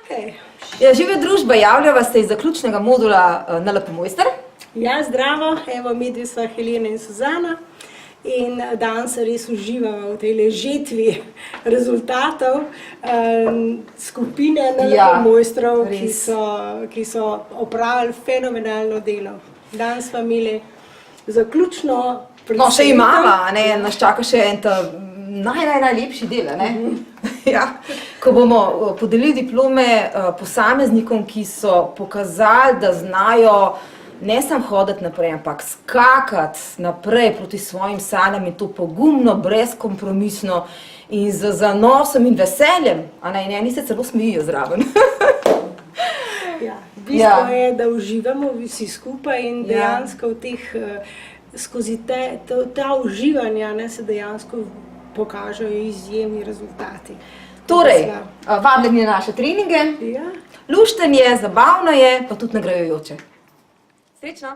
Okay. Ja, Živa družba, javljava se iz zaključnega modula NLP Mojster. Ja, zdravo, evo midvi sva Helena in Suzana in danes res uživamo v tej žetvi rezultatov skupine NLP Mojstrov, ki so opravili fenomenalno delo. Danes smo imeli zaključno predstavitev. No, še imava, nas čaka še en najlepši del, ne? Ja, ko bomo podelili diplome posameznikom, ki so pokazali, da znajo ne samo hoditi naprej, ampak skakati naprej proti svojim sanjam in to pogumno, brezkompromisno in z zanosom in veseljem, in eni se celo smejijo zraven. Ja, bistvo je, da uživamo vsi skupaj in dejansko v teh, skozi ta uživanja se dejansko pokažejo izjemni rezultati. Torej, vabljeni na naše treninge, luštno je, zabavno je, pa tudi nagrajujoče. Srečno!